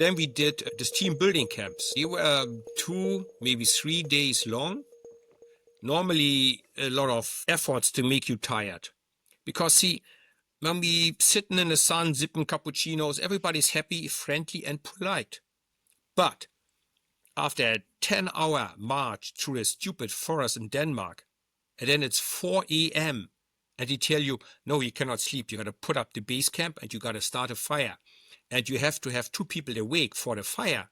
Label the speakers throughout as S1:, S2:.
S1: Then we did this team building camps. They were 2, maybe 3 days long. Normally a lot of efforts to make you tired. Because see, when we sitting in the sun, sipping cappuccinos, everybody's happy, friendly and polite. But after a 10-hour march through a stupid forest in Denmark, and then it's 4 a.m., and they tell you, no, you cannot sleep. You got to put up the base camp and you got to start a fire. And you have to have 2 people awake for the fire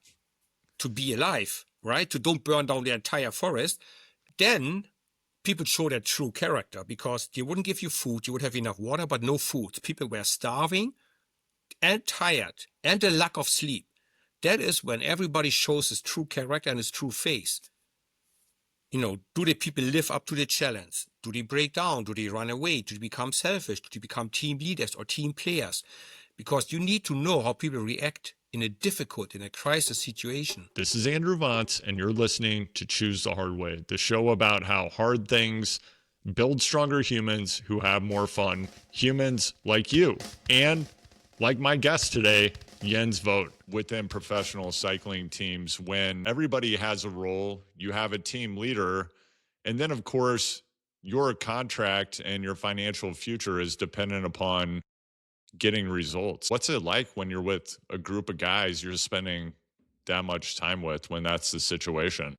S1: to be alive, right? To don't burn down the entire forest. Then people show their true character, because they wouldn't give you food. You would have enough water, but no food. People were starving and tired and a lack of sleep. That is when everybody shows his true character and his true face. You know, do the people live up to the challenge? Do they break down? Do they run away? Do they become selfish? Do they become team leaders or team players? Because you need to know how people react in a crisis situation.
S2: This is Andrew Vontz, and you're listening to Choose the Hard Way, the show about how hard things build stronger humans who have more fun, humans like you, and like my guest today, Jens Voigt. Within professional cycling teams, when everybody has a role, you have a team leader, and then, of course, your contract and your financial future is dependent upon getting results. What's it like when you're with a group of guys you're spending that much time with when that's the situation?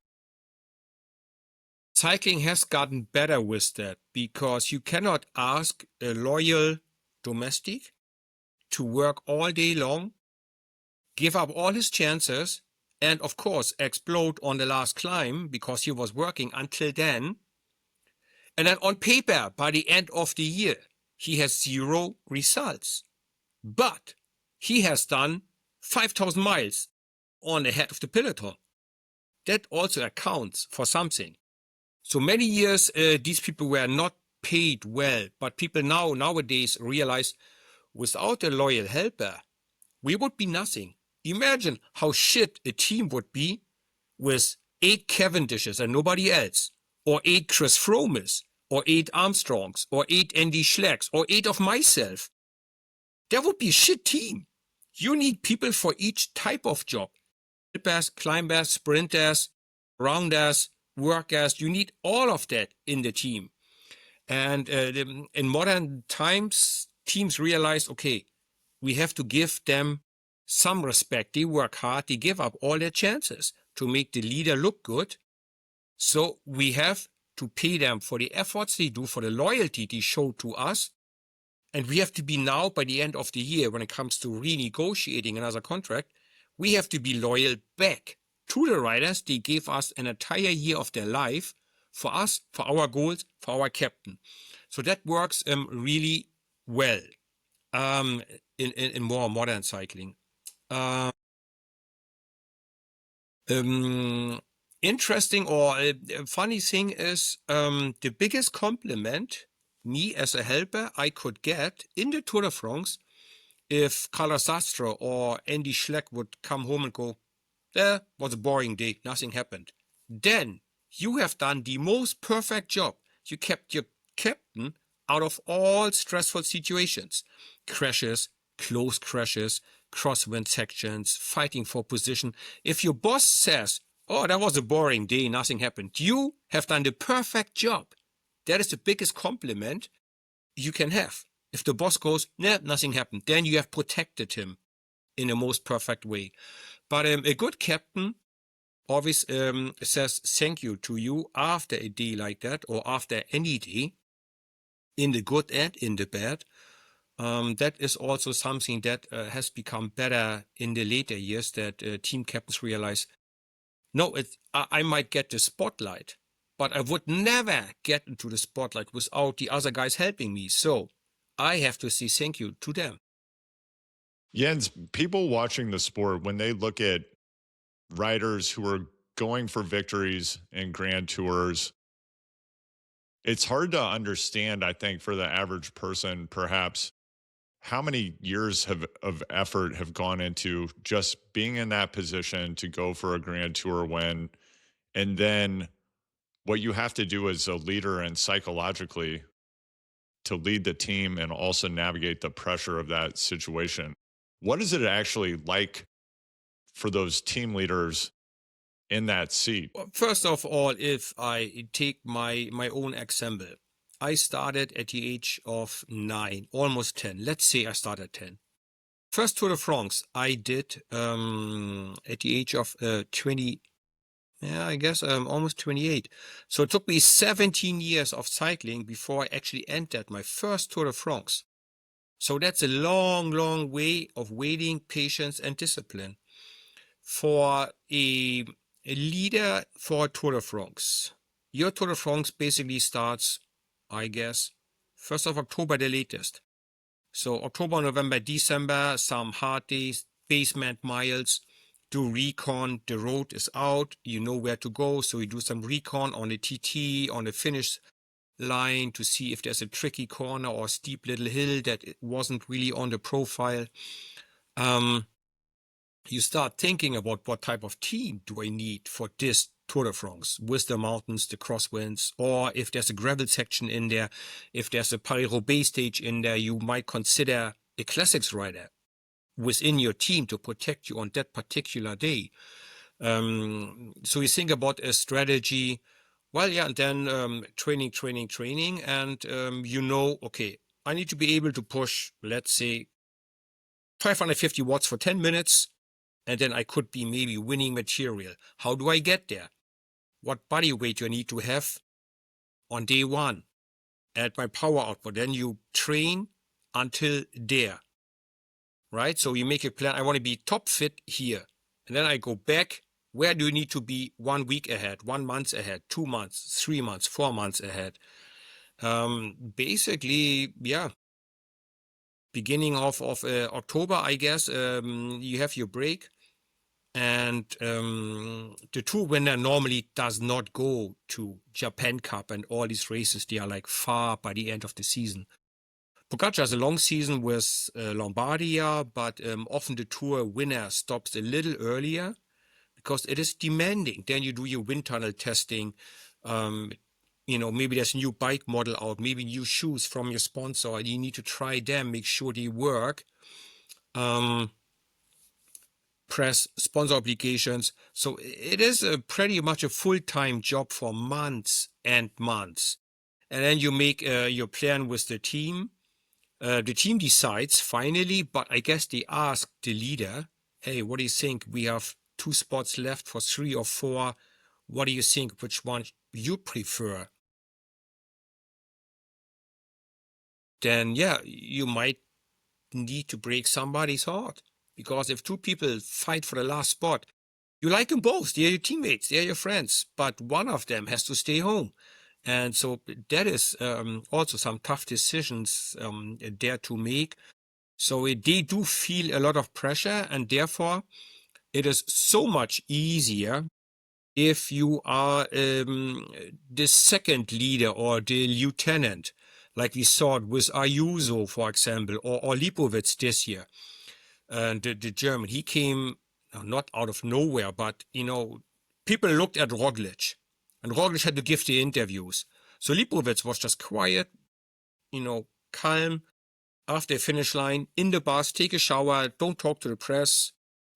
S1: Cycling has gotten better with that, because you cannot ask a loyal domestic to work all day long, give up all his chances, and of course explode on the last climb because he was working until then. And then on paper, by the end of the year, he has 0 results. But he has done 5,000 miles on the head of the peloton. That also accounts for something. So many years, these people were not paid well, but people nowadays realize without a loyal helper, we would be nothing. Imagine how shit a team would be with 8 Cavendishes and nobody else, or 8 Chris Frommes, or 8 Armstrongs, or 8 Andy Schlecks, or 8 of myself. That would be a shit team. You need people for each type of job. Helpers, climbers, sprinters, rounders, workers. You need all of that in the team. And in modern times, teams realize, okay, we have to give them some respect. They work hard. They give up all their chances to make the leader look good. So we have to pay them for the efforts they do, for the loyalty they show to us. And we have to be now, by the end of the year, when it comes to renegotiating another contract, we have to be loyal back to the riders. They gave us an entire year of their life for us, for our goals, for our captain. So that works really well in more modern cycling. Interesting or funny thing is, the biggest compliment me as a helper I could get in the Tour de France, if Carlos Sastre or Andy Schleck would come home and go, there was a boring day, nothing happened. Then you have done the most perfect job. You kept your captain out of all stressful situations. Crashes, close crashes, crosswind sections, fighting for position. If your boss says, oh, that was a boring day, nothing happened, you have done the perfect job. That is the biggest compliment you can have. If the boss goes, nah, nothing happened, then you have protected him in the most perfect way. But a good captain always says thank you to you after a day like that, or after any day, in the good and in the bad. That is also something that has become better in the later years, that team captains realize, no, I might get the spotlight, but I would never get into the spotlight without the other guys helping me. So I have to say thank you to them.
S2: Jens, people watching the sport, when they look at riders who are going for victories in grand tours, it's hard to understand, I think, for the average person, perhaps, how many years of effort have gone into just being in that position to go for a grand tour win, and then what you have to do as a leader and psychologically to lead the team and also navigate the pressure of that situation. What is it actually like for those team leaders in that seat?
S1: Well, first of all, if I take my own example, I started at the age of 9, almost 10. Let's say I started at 10. First Tour de France I did at the age of 20, yeah, I guess almost 28. So it took me 17 years of cycling before I actually entered my first Tour de France. So that's a long, long way of waiting, patience, and discipline for a leader for a Tour de France. Your Tour de France basically starts, I guess, 1st of October the latest. So October, November, December, some hard days, basement miles, do recon, the road is out, you know where to go, so you do some recon on the TT, on the finish line to see if there's a tricky corner or steep little hill that it wasn't really on the profile. You start thinking about what type of team do I need for this Tour de France with the mountains, the crosswinds, or if there's a gravel section in there, if there's a Paris-Roubaix stage in there, you might consider a classics rider within your team to protect you on that particular day. So you think about a strategy. Well, yeah, and then training, and okay, I need to be able to push, let's say, 550 watts for 10 minutes, and then I could be maybe winning material. How do I get there? What body weight do I need to have on day one? Add my power output. Then you train until there, right? So you make a plan. I want to be top fit here. And then I go back. Where do you need to be 1 week ahead, 1 month ahead, 2 months, 3 months, 4 months ahead? Basically, yeah. Beginning of October, I guess, you have your break. And the tour winner normally does not go to Japan Cup and all these races. They are like far by the end of the season. Pogacar has a long season with Lombardia, but often the tour winner stops a little earlier because it is demanding. Then you do your wind tunnel testing. Maybe there's a new bike model out, maybe new shoes from your sponsor. You need to try them, make sure they work. Press, sponsor obligations. So it is pretty much a full-time job for months and months. And then you make your plan with the team. The team decides finally, but I guess they ask the leader, hey, what do you think? We have 2 spots left for 3 or 4. What do you think? Which one you prefer? Then, yeah, you might need to break somebody's heart. Because if 2 people fight for the last spot, you like them both. They're your teammates. They're your friends. But one of them has to stay home. And so that is also some tough decisions there to make. So they do feel a lot of pressure. And therefore, it is so much easier if you are the second leader or the lieutenant, like we saw it with Ayuso, for example, or Lipovitz this year. And the German, he came not out of nowhere, but, people looked at Roglic, and Roglic had to give the interviews. So Lipovitz was just quiet, calm, after the finish line, in the bus, take a shower, don't talk to the press,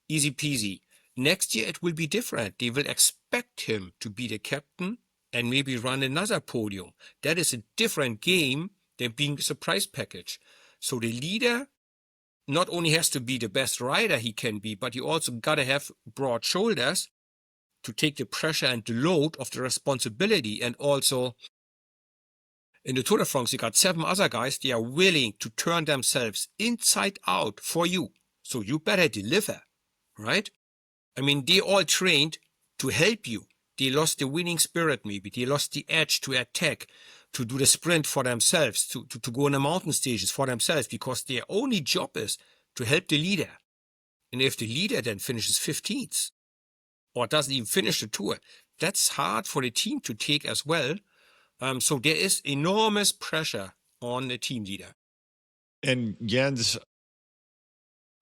S1: easy peasy. Next year it will be different. They will expect him to be the captain and maybe run another podium. That is a different game than being a surprise package. So the leader not only has to be the best rider he can be, but you also got to have broad shoulders to take the pressure and the load of the responsibility. And also, in the Tour de France, you got 7 other guys. They are willing to turn themselves inside out for you. So you better deliver, right? I mean, they all trained to help you. They lost the winning spirit maybe. They lost the edge to attack, to do the sprint for themselves, to go on the mountain stages for themselves, because their only job is to help the leader. And if the leader then finishes 15th or doesn't even finish the tour, that's hard for the team to take as well. So there is enormous pressure on the team leader.
S2: And Jens,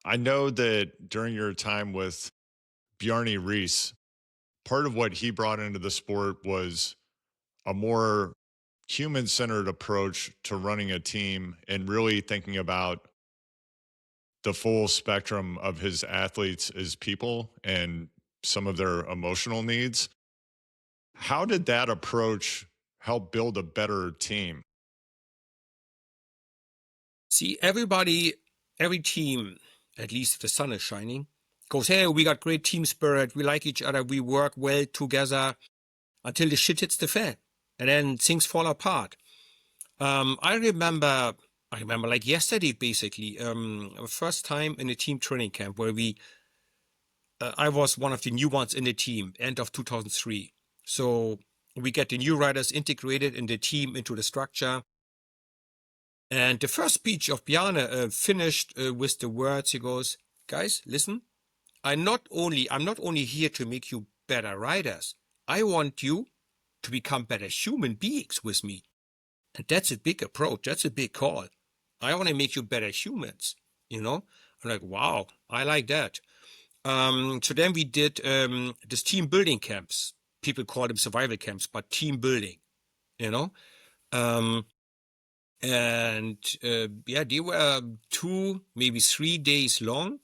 S2: I know that during your time with Bjarne Riis, part of what he brought into the sport was a more human-centered approach to running a team and really thinking about the full spectrum of his athletes as people and some of their emotional needs. How did that approach help build a better team?
S1: See, every team, at least if the sun is shining, goes, hey, we got great team spirit, we like each other, we work well together, until the shit hits the fan. And then things fall apart. I remember like yesterday, basically, first time in a team training camp where I was one of the new ones in the team, end of 2003. So we get the new riders integrated in the team, into the structure. And the first speech of Bjarne finished with the words, he goes, guys, listen, I'm not only here to make you better riders, I want you to become better human beings with me. And that's a big approach. That's a big call. I want to make you better humans, I'm like, wow, I like that. So then we did this team building camps. People call them survival camps, but team building, and they were 2, maybe 3 days long.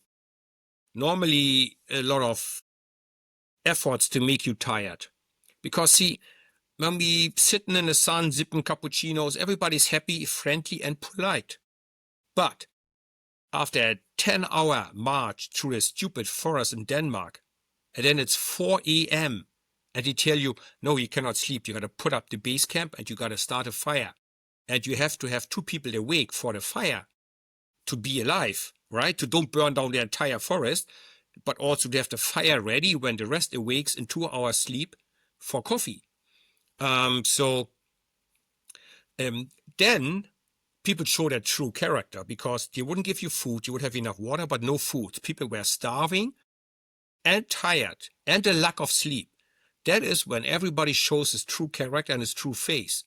S1: Normally a lot of efforts to make you tired. Because see, when we sitting in the sun, sipping cappuccinos, everybody's happy, friendly, and polite. But after a 10-hour march through a stupid forest in Denmark, and then it's 4 a.m., and they tell you, no, you cannot sleep. You got to put up the base camp and you got to start a fire. And you have to have 2 people awake for the fire to be alive, right? To don't burn down the entire forest, but also to have the fire ready when the rest awakes in 2 hours sleep for coffee. Then people show their true character, because they wouldn't give you food. You would have enough water, but no food. People were starving and tired and a lack of sleep. That is when everybody shows his true character and his true face.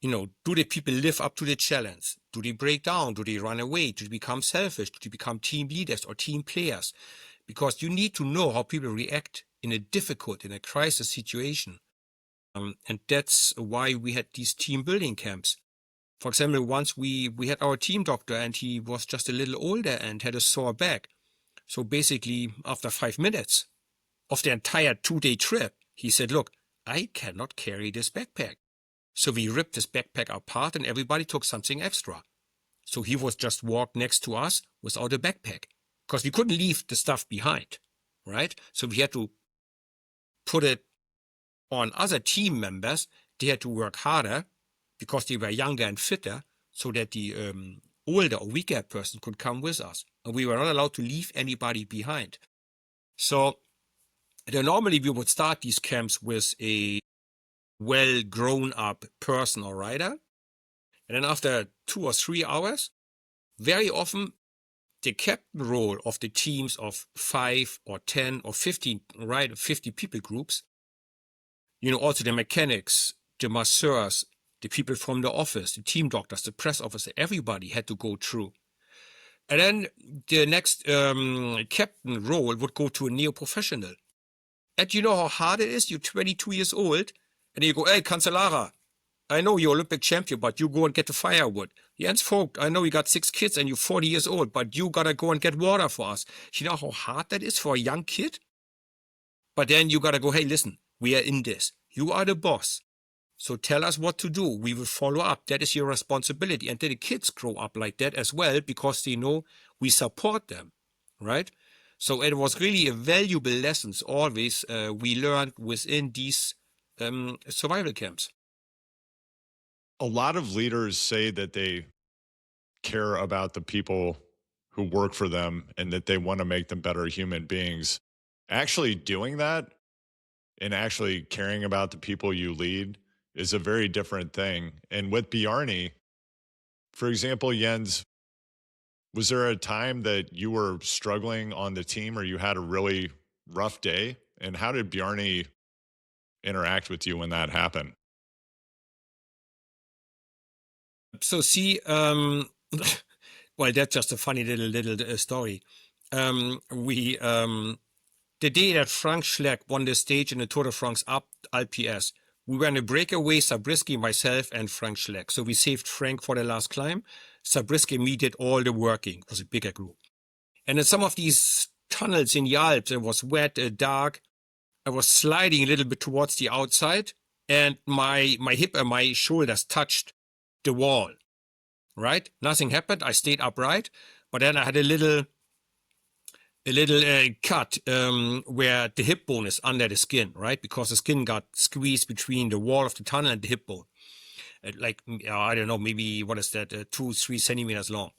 S1: Do the people live up to the challenge? Do they break down? Do they run away? Do they become selfish? Do they become team leaders or team players? Because you need to know how people react in a crisis situation. And that's why we had these team building camps. For example, once we had our team doctor, and he was just a little older and had a sore back. So basically, after 5 minutes of the entire 2-day trip, he said, look, I cannot carry this backpack. So we ripped his backpack apart and everybody took something extra. So he was just walked next to us without a backpack, because we couldn't leave the stuff behind, right? So we had to put it on other team members. They had to work harder because they were younger and fitter, so that the older or weaker person could come with us. And we were not allowed to leave anybody behind. So then normally we would start these camps with a well grown up person or rider. And then after 2 or 3 hours, very often the captain role of the teams of 5 or 10 or 15 50 people groups, also the mechanics, the masseurs, the people from the office, the team doctors, the press officer, everybody had to go through. And then the next captain role would go to a neo-professional. And you know how hard it is? You're 22 years old, and you go, hey, Cancellara, I know you're Olympic champion, but you go and get the firewood. Jens Vogt, I know you got 6 kids and you're 40 years old, but you gotta go and get water for us. You know how hard that is for a young kid? But then you gotta go, hey, listen, we are in this. You are the boss. So tell us what to do. We will follow up. That is your responsibility. And then the kids grow up like that as well, because they know we support them, right? So it was really a valuable lessons always we learned within these survival camps.
S2: A lot of leaders say that they care about the people who work for them and that they want to make them better human beings. Actually doing that and actually caring about the people you lead is a very different thing. And with Bjarne, for example, Jens, was there a time that you were struggling on the team or you had a really rough day? And how did Bjarne interact with you when that happened?
S1: So see, well, that's just a funny little story. The day that Frank Schleck won the stage in the Tour de France up Alpe, we were in a breakaway, Zabriskie, myself, and Frank Schleck. So we saved Frank for the last climb, Zabriskie and me did all the working. It was a bigger group. And in some of these tunnels in the Alps, it was wet, dark. I was sliding a little bit towards the outside, and my hip and my shoulders touched the wall, right? Nothing happened. I stayed upright, but then I had a little cut where the hip bone is under the skin, right? Because the skin got squeezed between the wall of the tunnel and the hip bone. Like, I don't know, maybe, what is that, 2-3 centimeters long.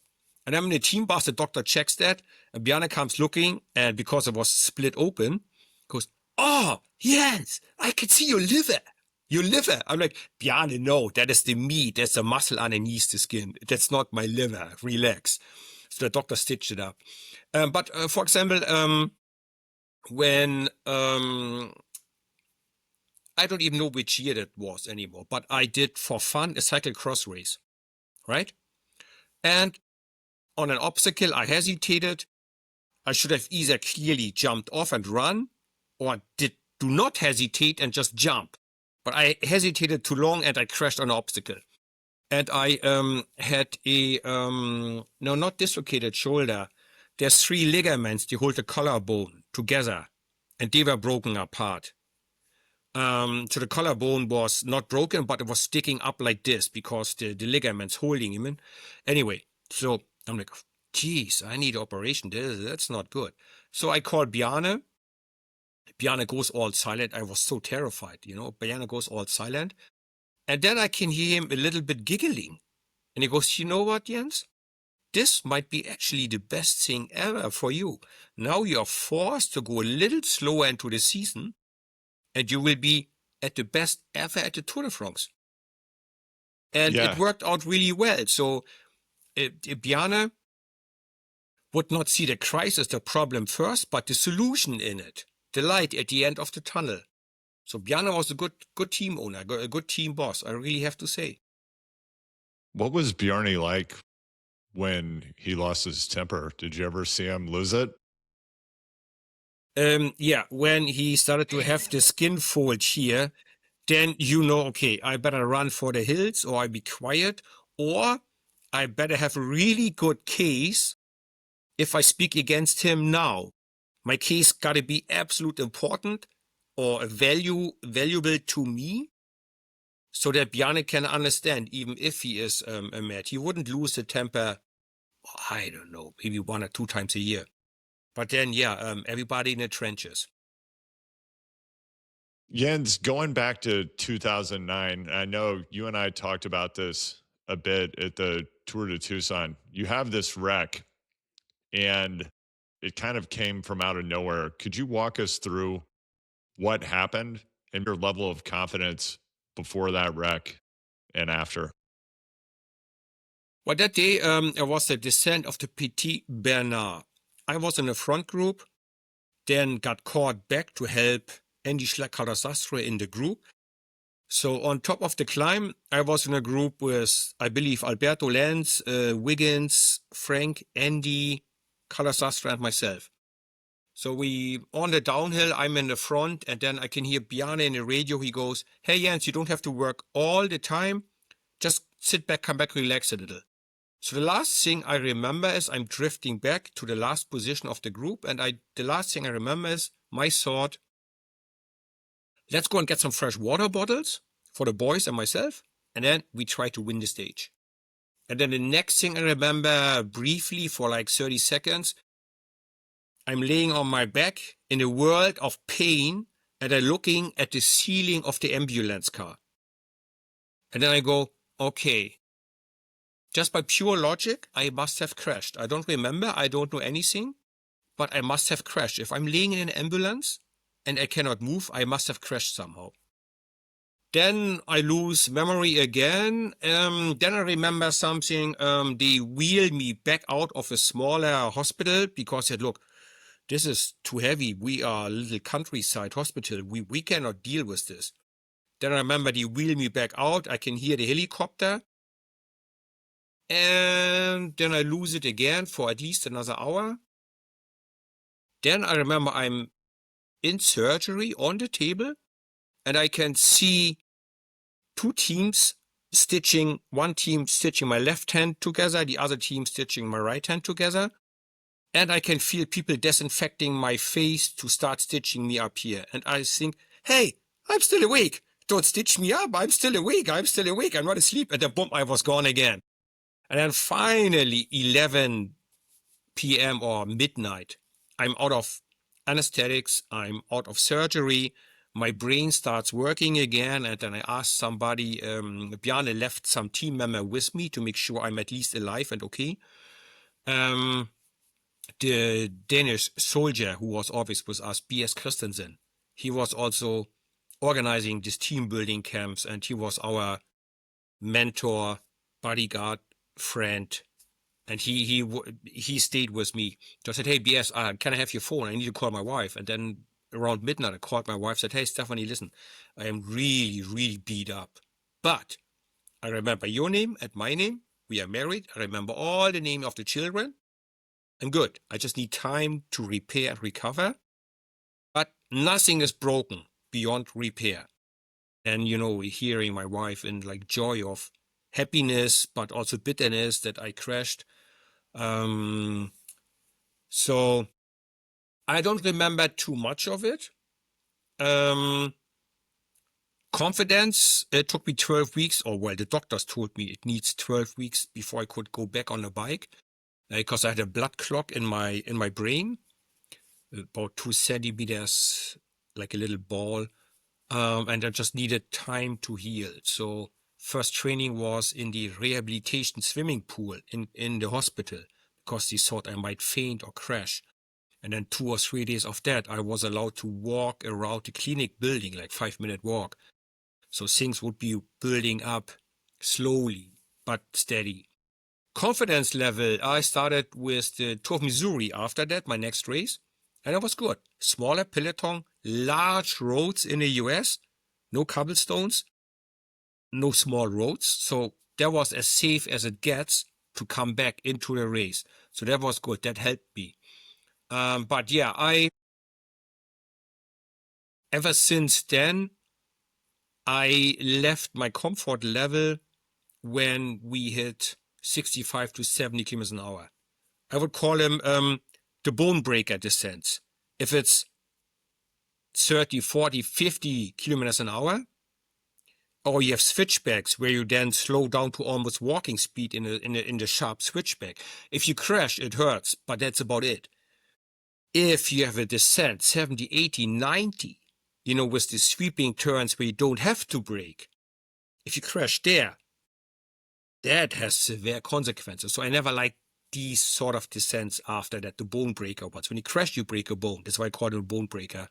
S1: And I'm in the team bus, the doctor checks that, and Bjarne comes looking, and because it was split open, goes, "Oh, yes, I can see your liver. Your liver." I'm like, "Bjarne, no, that is the meat. That's the muscle underneath the skin. That's not my liver. Relax." So the doctor stitched it up. But for example, when I don't even know which year that was anymore, but I did for fun a cyclocross race, right? And on an obstacle, I hesitated. I should have either clearly jumped off and run, or do not hesitate and just jump. But I hesitated too long and I crashed on an obstacle. And I had a, no, not dislocated shoulder. There's 3 ligaments, they hold the collarbone together, and they were broken apart. So the collarbone was not broken, but it was sticking up like this because the ligaments holding him in. Anyway, so I'm like, geez, I need operation. That's not good. So I called Bjarne. Bjarne goes all silent. I was so terrified, Bjarne goes all silent. And then I can hear him a little bit giggling. And he goes, "You know what, Jens? This might be actually the best thing ever for you. Now you're forced to go a little slower into the season, and you will be at the best ever at the Tour de France." And It worked out really well. So Bjarne would not see the crisis, the problem first, but the solution in it, the light at the end of the tunnel. So Bjarne was a good team owner, a good team boss, I really have to say.
S2: What was Bjarne like when he lost his temper? Did you ever see him lose it?
S1: Yeah, when he started to have the skin fold here, then okay, I better run for the hills, or I be quiet, or I better have a really good case if I speak against him now. My case gotta be absolute important or valuable to me, so that Bjarne can understand, even if he is mad. He wouldn't lose the temper, I don't know, maybe 1 or 2 times a year. But then, everybody in the trenches.
S2: Jens, going back to 2009, I know you and I talked about this a bit at the Tour de Tucson. You have this wreck, and it kind of came from out of nowhere. Could you walk us through what happened and your level of confidence before that wreck and after?
S1: Well, that day, it was the descent of the Petit Bernard. I was in the front group, then got called back to help Andy Schleck-Caldas-Astre in the group. So on top of the climb, I was in a group with, I believe, Alberto Lenz, Wiggins, Frank, Andy, Caldas-Astre, and myself. So on the downhill, I'm in the front, and then I can hear Bjarne in the radio. He goes, "Hey, Jens, you don't have to work all the time. Just sit back, come back, relax a little." So the last thing I remember is I'm drifting back to the last position of the group, and the last thing I remember is my thought, let's go and get some fresh water bottles for the boys and myself, and then we try to win the stage. And then the next thing I remember briefly for like 30 seconds, I'm laying on my back in a world of pain, and I'm looking at the ceiling of the ambulance car. And then I go, okay, just by pure logic, I must have crashed. I don't remember, I don't know anything, but I must have crashed. If I'm laying in an ambulance and I cannot move, I must have crashed somehow. Then I lose memory again. Then I remember something. They wheeled me back out of a smaller hospital because they said, "Look, this is too heavy. We are a little countryside hospital. We cannot deal with this." Then I remember they wheeled me back out. I can hear the helicopter. And then I lose it again for at least another hour. Then I remember I'm in surgery on the table, and I can see 2 teams stitching, one team stitching my left hand together, the other team stitching my right hand together. And I can feel people disinfecting my face to start stitching me up here. And I think, hey, I'm still awake. Don't stitch me up. I'm still awake. I'm still awake. I'm not asleep. And then boom, I was gone again. And then finally, 11 p.m. or midnight, I'm out of anesthetics. I'm out of surgery. My brain starts working again. And then I asked somebody, Bjarne left some team member with me to make sure I'm at least alive and okay. The Danish soldier who was always with us, B.S. Christensen, he was also organizing these team building camps, and he was our mentor, bodyguard, friend, and he stayed with me. So I said, hey, B.S., can I have your phone? I need to call my wife. And then around midnight, I called my wife, said, hey, Stephanie, listen, I am really, really beat up. But I remember your name and my name. We are married. I remember all the name of the children. I'm good. I just need time to repair and recover. But nothing is broken beyond repair. And, hearing my wife in like joy of happiness, but also bitterness that I crashed. So I don't remember too much of it. Confidence, it took me 12 weeks, or well, the doctors told me it needs 12 weeks before I could go back on a bike. Because I had a blood clot in my brain, about 2 centimeters, like a little ball, and I just needed time to heal. So first training was in the rehabilitation swimming pool in the hospital, because they thought I might faint or crash. And then 2 or 3 days of that, I was allowed to walk around the clinic building, like 5-minute walk. So things would be building up slowly, but steady. Confidence level, I started with the Tour of Missouri after that, my next race, and it was good. Smaller peloton, large roads in the US, no cobblestones, no small roads, so that was as safe as it gets to come back into the race. So that was good, that helped me. But yeah, ever since then, I left my comfort level when we hit 65 to 70 kilometers an hour. I would call him the bone breaker descents. If it's 30, 40, 50 kilometers an hour, or you have switchbacks where you then slow down to almost walking speed in the sharp switchback. If you crash, it hurts, but that's about it. If you have a descent 70, 80, 90, with the sweeping turns where you don't have to brake, if you crash there, that has severe consequences. So I never liked these sort of descents after that, the bone breaker ones. When you crash, you break a bone. That's why I call it a bone breaker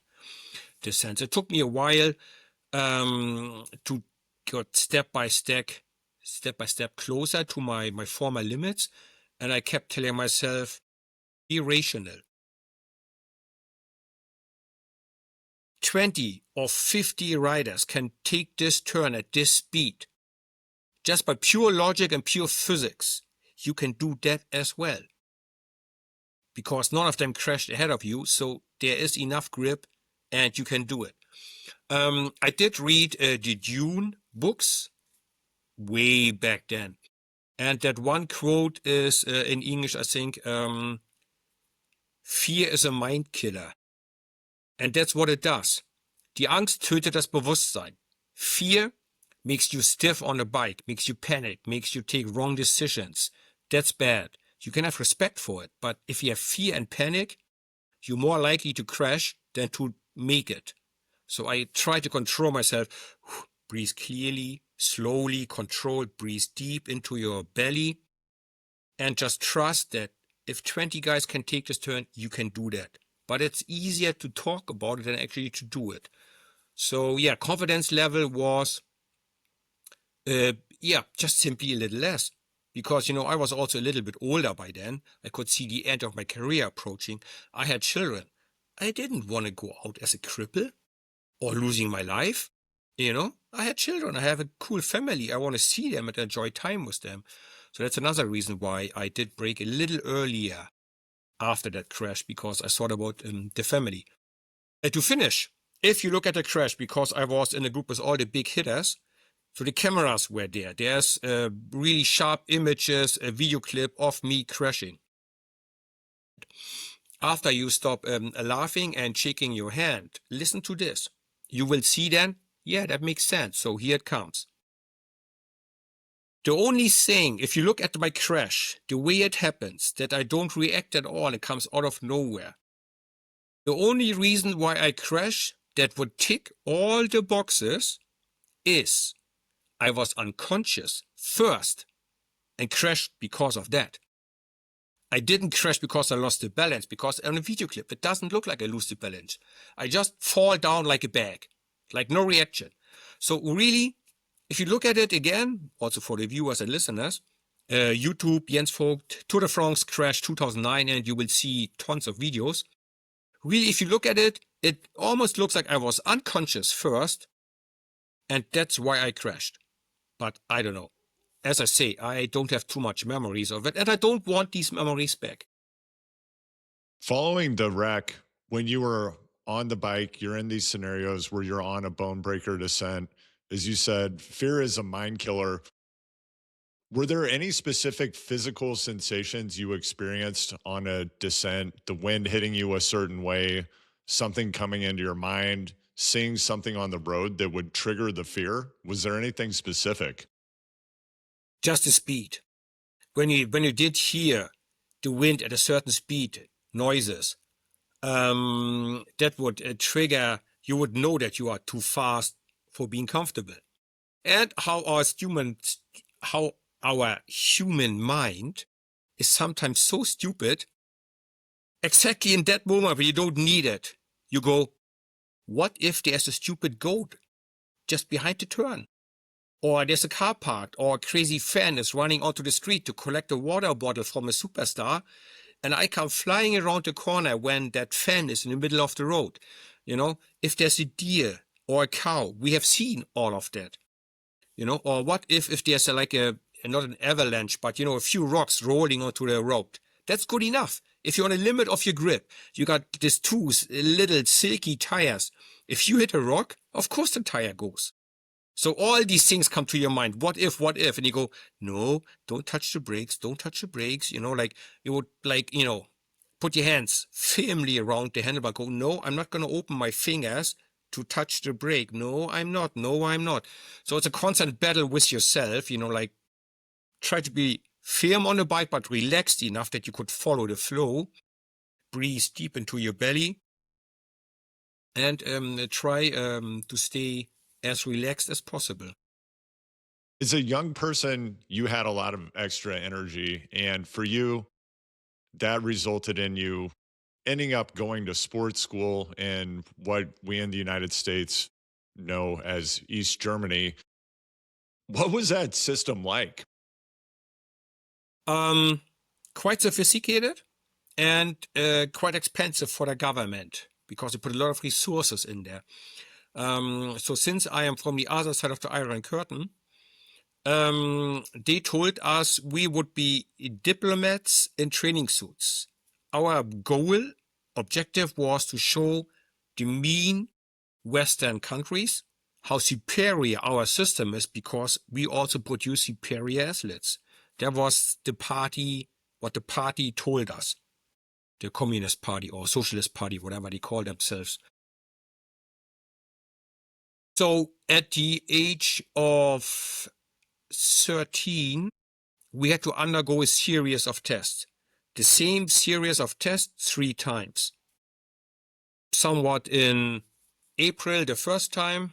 S1: descent. It took me a while to get step by step closer to my former limits. And I kept telling myself, be rational. 20 or 50 riders can take this turn at this speed. Just by pure logic and pure physics, you can do that as well. Because none of them crashed ahead of you, so there is enough grip and you can do it. I did read the Dune books way back then. And that one quote is in English, I think, fear is a mind killer. And that's what it does. Die Angst tötet das Bewusstsein. Fear makes you stiff on a bike, makes you panic, makes you take wrong decisions. That's bad. You can have respect for it, but if you have fear and panic, you're more likely to crash than to make it. So I try to control myself. Breathe clearly, slowly, controlled, breathe deep into your belly, and just trust that if 20 guys can take this turn, you can do that. But it's easier to talk about it than actually to do it. So yeah, confidence level was, just simply a little less. Because, I was also a little bit older by then. I could see the end of my career approaching. I had children. I didn't want to go out as a cripple or losing my life. I had children. I have a cool family. I want to see them and enjoy time with them. So that's another reason why I did break a little earlier after that crash, because I thought about the family. And to finish, if you look at the crash, because I was in a group with all the big hitters, So the cameras were there. There's really sharp images, a video clip of me crashing. After you stop laughing and shaking your hand, listen to this. You will see then, yeah, that makes sense. So here it comes. The only thing, if you look at my crash, the way it happens, that I don't react at all, it comes out of nowhere. The only reason why I crash that would tick all the boxes is I was unconscious first and crashed because of that. I didn't crash because I lost the balance, because on a video clip, it doesn't look like I lose the balance. I just fall down like a bag, like no reaction. So really, if you look at it again, also for the viewers and listeners, YouTube, Jens Voigt, Tour de France crash 2009, and you will see tons of videos. Really, if you look at it, it almost looks like I was unconscious first, and that's why I crashed. But I don't know. As I say, I don't have too much memories of it, and I don't want these memories back.
S2: Following the wreck, when you were on the bike, you're in these scenarios where you're on a bone breaker descent. As you said, fear is a mind killer. Were there any specific physical sensations you experienced on a descent, the wind hitting you a certain way, something coming into your mind, seeing something on the road that would trigger the fear? Was there anything specific?
S1: Just the speed. When you did hear the wind at a certain speed, noises, that would trigger, you would know that you are too fast for being comfortable. And how our human mind is sometimes so stupid, exactly in that moment when you don't need it, you go, what if there's a stupid goat just behind the turn? Or there's a car parked, or a crazy fan is running onto the street to collect a water bottle from a superstar, and I come flying around the corner when that fan is in the middle of the road. You know, if there's a deer or a cow, we have seen all of that. You know, or what if there's not an avalanche, but, you know, a few rocks rolling onto the road. That's good enough. If you're on a limit of your grip, you got these two little silky tires. If you hit a rock, of course the tire goes. So all these things come to your mind. What if? And you go, no, don't touch the brakes. Don't touch the brakes. You know, like you would put your hands firmly around the handlebar. Go, no, I'm not going to open my fingers to touch the brake. No, I'm not. No, I'm not. So it's a constant battle with yourself, you know, like try to be firm on the bike, but relaxed enough that you could follow the flow. Breathe deep into your belly and try to stay as relaxed as possible.
S2: As a young person, you had a lot of extra energy, and for you, that resulted in you ending up going to sports school in what we in the United States know as East Germany. What was that system like?
S1: Quite sophisticated and quite expensive for the government because they put a lot of resources in there. So since I am from the other side of the Iron Curtain, they told us we would be diplomats in training suits. Our objective was to show the mean Western countries how superior our system is because we also produce superior athletes. That was what the party told us. The Communist Party or Socialist Party, whatever they call themselves. So at the age of 13, we had to undergo a series of tests. The same series of tests 3 times. Somewhat in April the first time,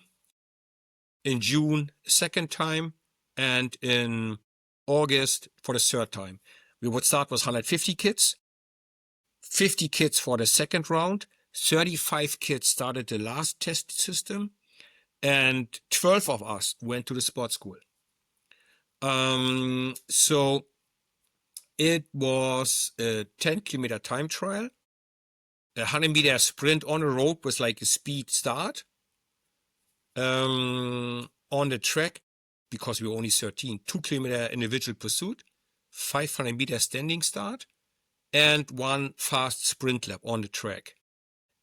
S1: in June the second time, and in August for the third time. We would start with 150 kids, 50 kids for the second round, 35 kids started the last test system, and 12 of us went to the sports school. So it was a 10-kilometer time trial, a 100-meter sprint on the road with like a speed start. On the track, because we were only 13, 2-kilometer individual pursuit, 500-meter standing start, and 1 fast sprint lap on the track.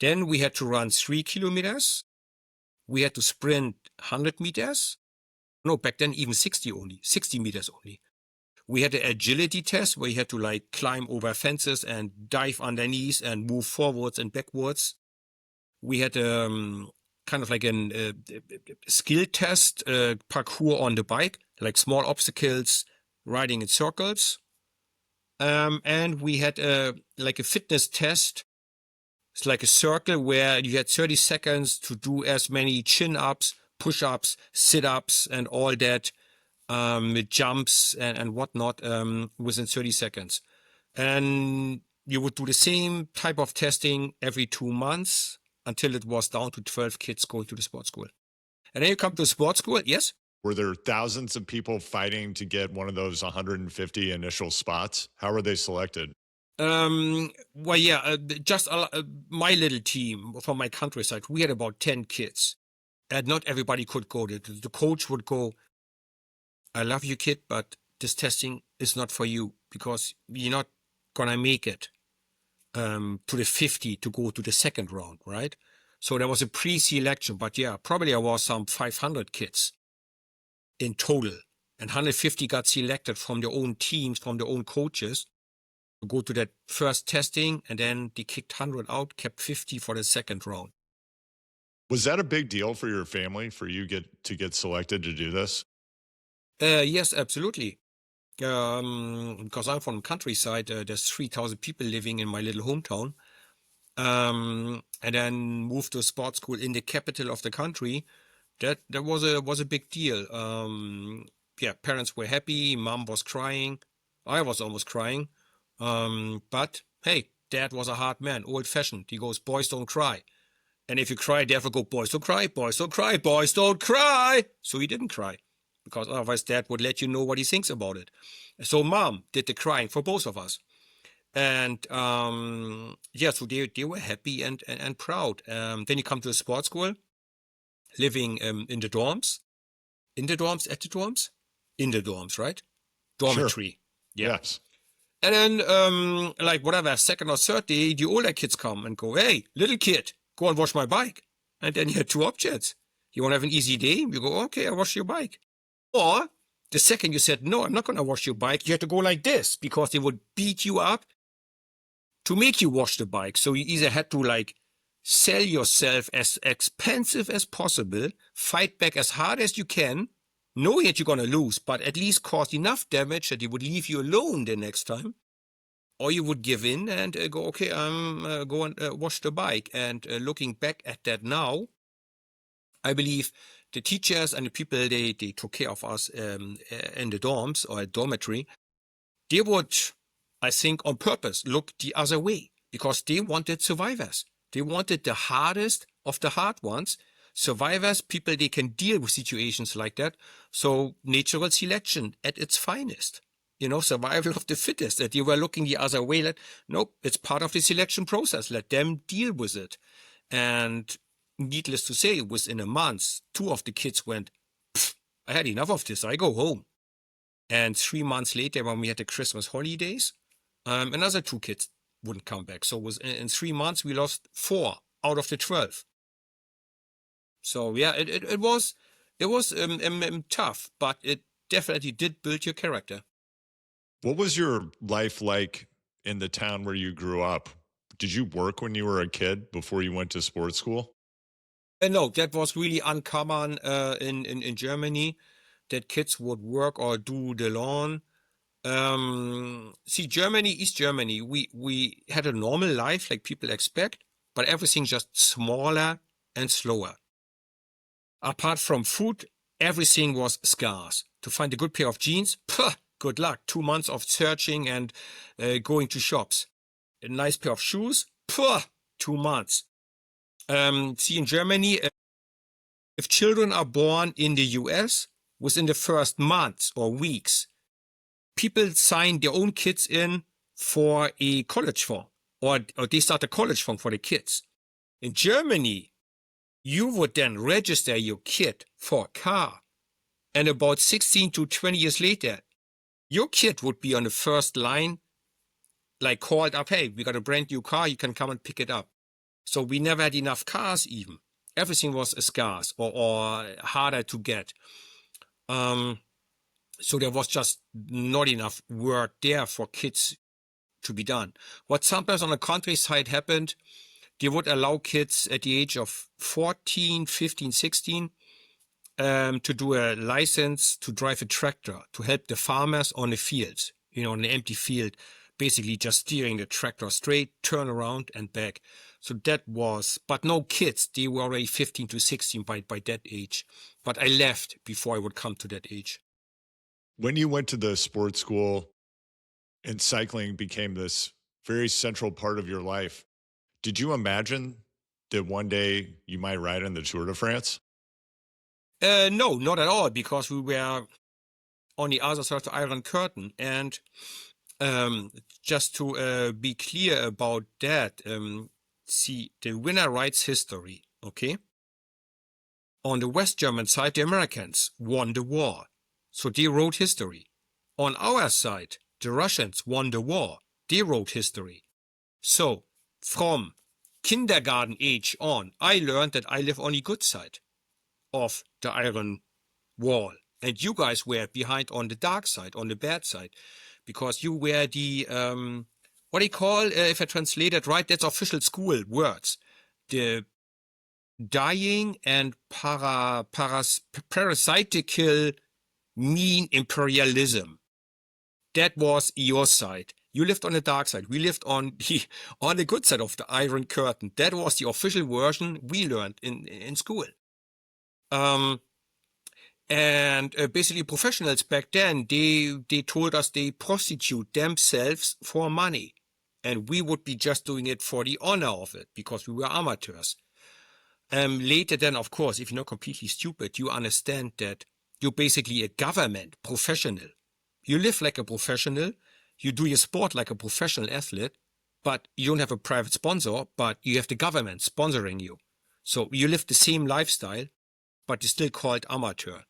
S1: Then we had to run 3 kilometers. We had to sprint 100 meters, No, back then even 60 meters only. We had an agility test where you had to like climb over fences and dive underneath and move forwards and backwards. We had kind of like a skill test, parkour on the bike, like small obstacles, riding in circles. And we had like a fitness test. It's like a circle where you had 30 seconds to do as many chin-ups, push-ups, sit-ups, and all that, with jumps and whatnot, within 30 seconds. And you would do the same type of testing every 2 months until it was down to 12 kids going to the sports school. And then you come to sports school, yes?
S2: Were there thousands of people fighting to get one of those 150 initial spots? How were they selected?
S1: Well, yeah, just my little team from my countryside, we had about 10 kids. And not everybody could go. The coach would go, I love you, kid, but this testing is not for you because you're not going to make it to the 50 to go to the second round, right? So there was a pre-selection, but yeah, probably there was some 500 kids in total. And 150 got selected from their own teams, from their own coaches, to go to that first testing, and then they kicked 100 out, kept 50 for the second round.
S2: Was that a big deal for your family, for you to get selected to do this?
S1: Yes, absolutely. Because I'm from the countryside, there's 3,000 people living in my little hometown. And then moved to a sports school in the capital of the country. That was a big deal. Yeah, parents were happy. Mom was crying. I was almost crying. But hey, Dad was a hard man, old-fashioned. He goes, boys don't cry. And if you cry, Dad will go, boys don't cry, boys don't cry, boys don't cry. So he didn't cry, because otherwise Dad would let you know what he thinks about it. So Mom did the crying for both of us. And yeah, so they were happy and proud. Then you come to the sports school, living in the dorms. In the dorms, at the dorms? In the dorms, right? Dormitory.
S2: Sure.
S1: Yeah.
S2: Yes.
S1: And then, like whatever, second or third day, the older kids come and go, hey, little kid, go and wash my bike. And then you had two options. You want to have an easy day? You go, okay, I wash your bike. Or the second you said, no, I'm not going to wash your bike, you had to go like this, because they would beat you up to make you wash the bike. So you either had to like sell yourself as expensive as possible, fight back as hard as you can, knowing that you're going to lose, but at least cause enough damage that they would leave you alone the next time. Or you would give in and go, okay, go and wash the bike. And looking back at that now, I believe the teachers and the people, they took care of us in the dorms or dormitory, they would, I think, on purpose look the other way, because they wanted survivors. They wanted the hardest of the hard ones. Survivors, people, they can deal with situations like that. So natural selection at its finest. You know, survival of the fittest. That you were looking the other way. Like, nope, it's part of the selection process. Let them deal with it. And needless to say, within a month, 2 of the kids went, I had enough of this, I go home. And 3 months later, when we had the Christmas holidays, another 2 kids wouldn't come back. So in 3 months, we lost 4 out of the 12. So yeah, it was tough, but it definitely did build your character.
S2: What was your life like in the town where you grew up? Did you work when you were a kid before you went to sports school?
S1: No, that was really uncommon in Germany, that kids would work or do the lawn. See, East Germany, we had a normal life like people expect, but everything just smaller and slower. Apart from food, everything was scarce. To find a good pair of jeans, good luck. 2 months of searching and going to shops. A nice pair of shoes, 2 months. See, in Germany, if children are born in the US, within the first months or weeks, people sign their own kids in for a college fund, or they start a college fund for the kids. In Germany, you would then register your kid for a car, and about 16 to 20 years later, your kid would be on the first line, like called up, hey, we got a brand new car, you can come and pick it up. So we never had enough cars even. Everything was scarce or harder to get. So there was just not enough work there for kids to be done. What sometimes on the countryside happened, they would allow kids at the age of 14, 15, 16 to do a license to drive a tractor to help the farmers on the fields, on an empty field, basically just steering the tractor straight, turn around and back. So that was, but no kids, they were already 15 to 16 by that age. But I left before I would come to that age.
S2: When you went to the sports school and cycling became this very central part of your life, did you imagine that one day you might ride in the Tour de France?
S1: No, not at all, because we were on the other side of the Iron Curtain. And just to be clear about that, see, the winner writes history, okay? On the West German side, the Americans won the war, so they wrote history. On our side, the Russians won the war, they wrote history. So, from kindergarten age on, I learned that I live on the good side of the Iron Wall. And you guys were behind on the dark side, on the bad side, because you were the, what do you call, if I translate it right, that's official school words. The dying and parasitical mean imperialism. That was your side. You lived on the dark side. We lived on the good side of the Iron Curtain. That was the official version we learned in school. And basically professionals back then, they told us they prostitute themselves for money. And we would be just doing it for the honor of it, because we were amateurs. Later then, of course, if you're not completely stupid, you understand that you're basically a government professional. You live like a professional, you do your sport like a professional athlete, but you don't have a private sponsor, but you have the government sponsoring you. So you live the same lifestyle, but you're still called amateur.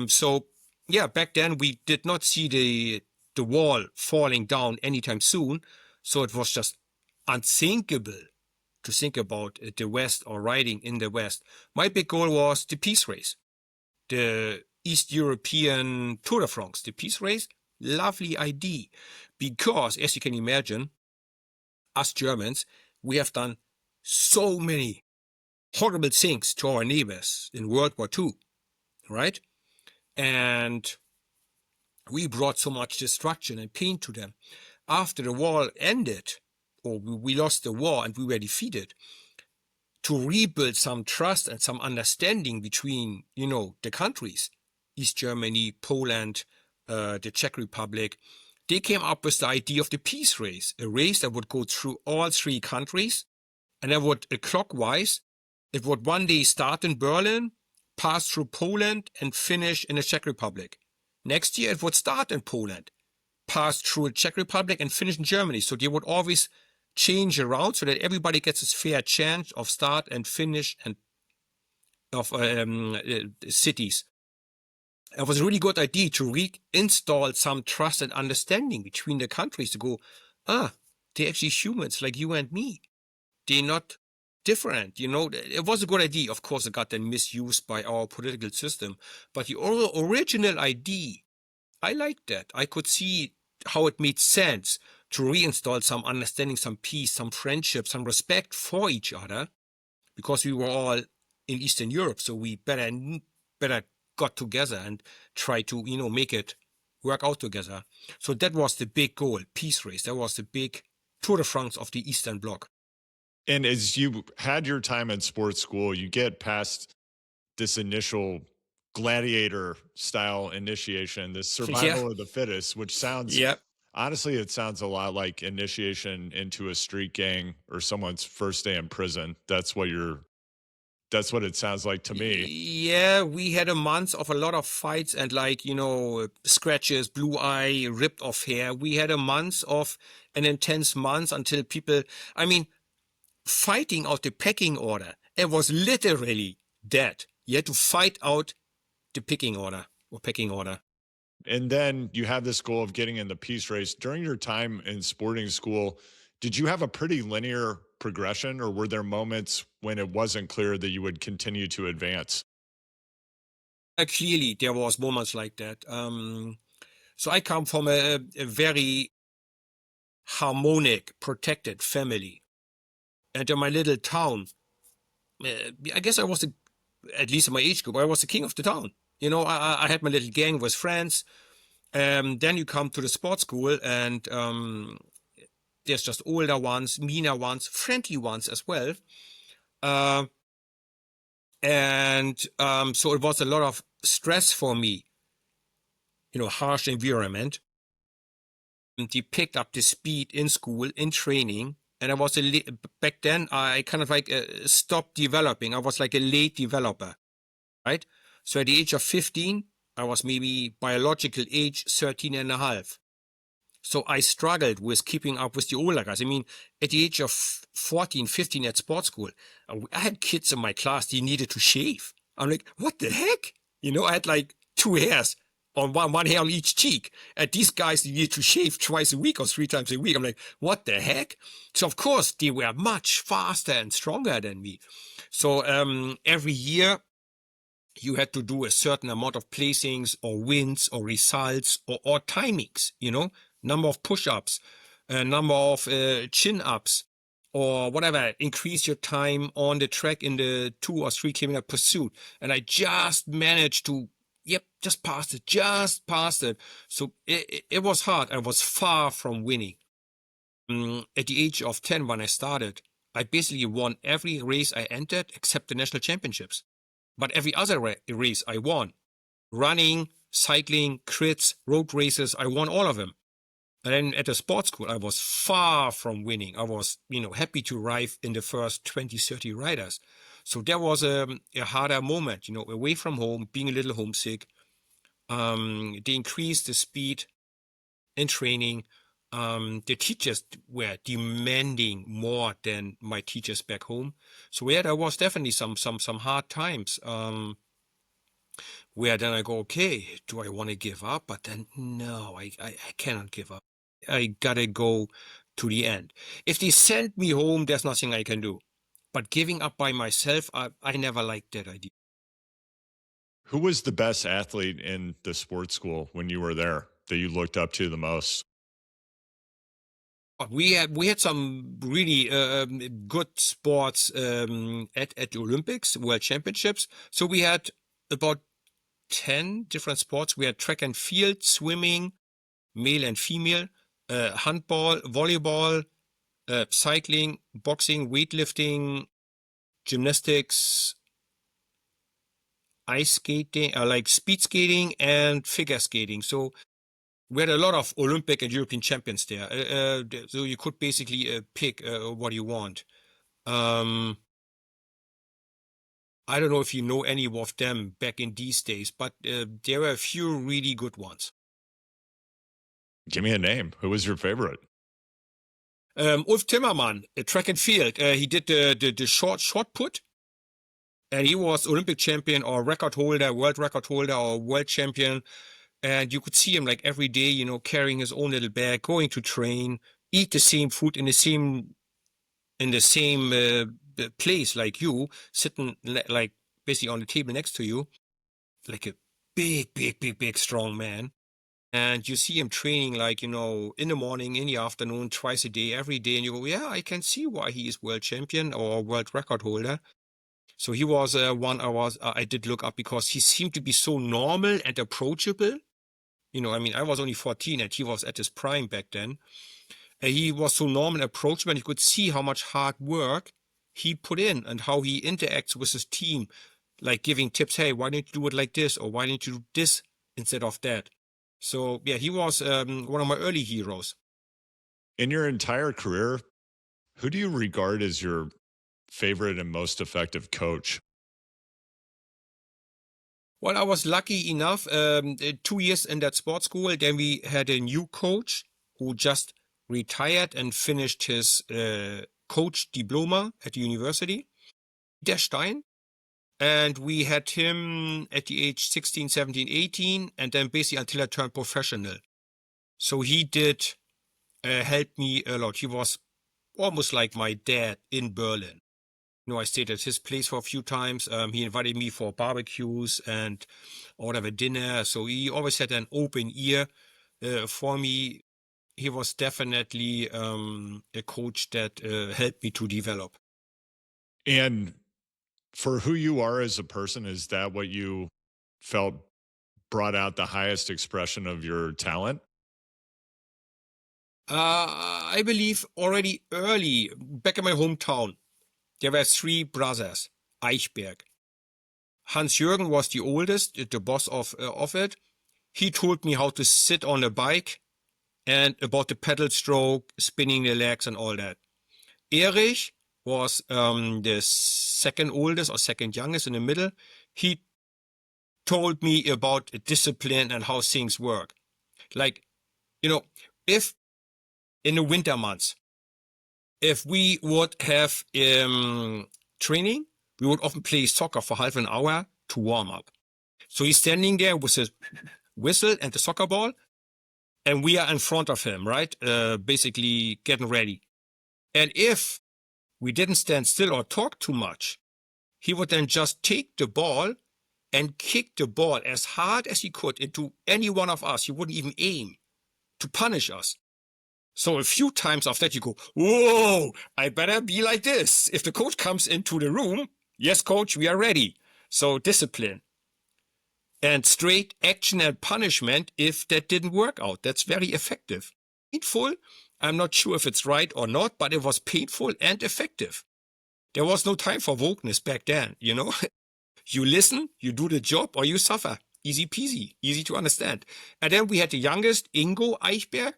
S1: So yeah, back then we did not see the wall falling down anytime soon. So it was just unthinkable to think about the West or riding in the West. My big goal was the peace race, the East European Tour de France, the peace race. Lovely idea, because as you can imagine, us Germans, we have done so many horrible things to our neighbors in World War II, right? And we brought so much destruction and pain to them. After the war ended, or we lost the war and we were defeated, to rebuild some trust and some understanding between, the countries, East Germany, Poland, the Czech Republic, they came up with the idea of the peace race, a race that would go through all three countries, and that would, clockwise, it would one day start in Berlin, pass through Poland, and finish in the Czech Republic. Next year, it would start in Poland, pass through the Czech Republic, and finish in Germany. So they would always change around so that everybody gets a fair chance of start and finish and of cities. It was a really good idea to reinstall some trust and understanding between the countries, to go, they're actually humans like you and me. They're not different, It was a good idea. Of course, it got then misused by our political system. But the original idea, I liked that. I could see how it made sense to reinstall some understanding, some peace, some friendship, some respect for each other, because we were all in Eastern Europe. So we better got together and try to, make it work out together. So that was the big goal, peace race. That was the big Tour de France of the Eastern Bloc.
S2: And as you had your time in sports school, you get past this initial gladiator style initiation, this survival of the fittest, which sounds, honestly, it sounds a lot like initiation into a street gang or someone's first day in prison. That's what it sounds like to me.
S1: Yeah, we had a month of a lot of fights and scratches, blue eye, ripped off hair. We had a month of an intense month until people, fighting out the pecking order. It was literally that. You had to fight out the pecking order.
S2: And then you have this goal of getting in the peace race. During your time in sporting school, did you have a pretty linear progression, or were there moments when it wasn't clear that you would continue to advance?
S1: Clearly, there was moments like that. So I come from a very harmonic, protected family. And in my little town, I guess I was, at least in my age group, I was the king of the town. You know, I had my little gang with friends. Then you come to the sports school, and there's just older ones, meaner ones, friendly ones as well. So it was a lot of stress for me, you know, harsh environment. And he picked up the speed in school, in training. And I was back then, I kind of like stopped developing. I was like a late developer, right? So at the age of 15, I was maybe biological age 13 and a half. So I struggled with keeping up with the older guys. I mean, at the age of 14, 15 at sports school, I had kids in my class, they needed to shave. I'm like, what the heck? You know, I had like 2 hairs on one hair on each cheek. And these guys needed to shave twice a week or 3 times a week. I'm like, what the heck? So of course, they were much faster and stronger than me. So every year, you had to do a certain amount of placings or wins or results or timings, you know, number of push-ups, number of chin-ups, or whatever, increase your time on the track in the 2 or 3 kilometer pursuit. And I just managed to, just passed it. So it was hard. I was far from winning. At the age of 10, when I started, I basically won every race I entered except the national championships. But every other race I won. Running, cycling, crits, road races, I won all of them. And then at the sports school, I was far from winning. I was, happy to arrive in the first 20, 30 riders. So there was a harder moment, away from home, being a little homesick. They increased the speed in training. The teachers were demanding more than my teachers back home. So yeah, there was definitely some hard times. Where then I go, okay, do I want to give up? But then, no, I cannot give up. I gotta go to the end. If they send me home, there's nothing I can do. But giving up by myself, I never liked that idea.
S2: Who was the best athlete in the sports school when you were there that you looked up to the most?
S1: We had some really good sports at the Olympics, World Championships. So we had about 10 different sports. We had track and field, swimming, male and female, handball, volleyball, cycling, boxing, weightlifting, gymnastics, ice skating, like speed skating and figure skating. So we had a lot of Olympic and European champions there. So you could basically pick what you want. I don't know if you know any of them back in these days, but there were a few really good ones.
S2: Give me a name. Who was your favorite?
S1: Ulf Timmermann, track and field. He did the short put, and he was Olympic champion or record holder, world record holder or world champion. And you could see him like every day, carrying his own little bag, going to train, eat the same food in the same place like you, sitting like basically on the table next to you, like a big, strong man. And you see him training like, in the morning, in the afternoon, twice a day, every day. And you go, yeah, I can see why he is world champion or world record holder. So he was one I did look up because he seemed to be so normal and approachable. I was only 14 and he was at his prime back then. And he was so normal and approachable, and you could see how much hard work he put in and how he interacts with his team, like giving tips, hey, why don't you do it like this? Or why don't you do this instead of that? So, yeah, he was one of my early heroes.
S2: In your entire career, who do you regard as your favorite and most effective coach?
S1: Well, I was lucky enough, 2 years in that sports school. Then we had a new coach who just retired and finished his coach diploma at the university, Der Stein. And we had him at the age 16, 17, 18, and then basically until I turned professional. So he did help me a lot. He was almost like my dad in Berlin. I stayed at his place for a few times. He invited me for barbecues and or whatever dinner. So he always had an open ear for me. He was definitely a coach that helped me to develop.
S2: And for who you are as a person, is that what you felt brought out the highest expression of your talent?
S1: I believe already early, back in my hometown, there were three brothers, Eichberg. Hans-Jürgen was the oldest, the boss of it. He told me how to sit on a bike and about the pedal stroke, spinning the legs and all that. Erich was the second oldest or second youngest in the middle. He told me about discipline and how things work. Like, if in the winter months, if we would have training, we would often play soccer for half an hour to warm up. So he's standing there with his whistle and the soccer ball, and we are in front of him, right? Basically getting ready. And if we didn't stand still or talk too much, he would then just take the ball and kick the ball as hard as he could into any one of us. He wouldn't even aim to punish us. So a few times after that, you go, whoa, I better be like this. If the coach comes into the room, yes, coach, we are ready. So discipline. And straight action and punishment if that didn't work out. That's very effective. Painful, I'm not sure if it's right or not, but it was painful and effective. There was no time for wokeness back then, You listen, you do the job, or you suffer. Easy peasy, easy to understand. And then we had the youngest, Ingo Eichberg,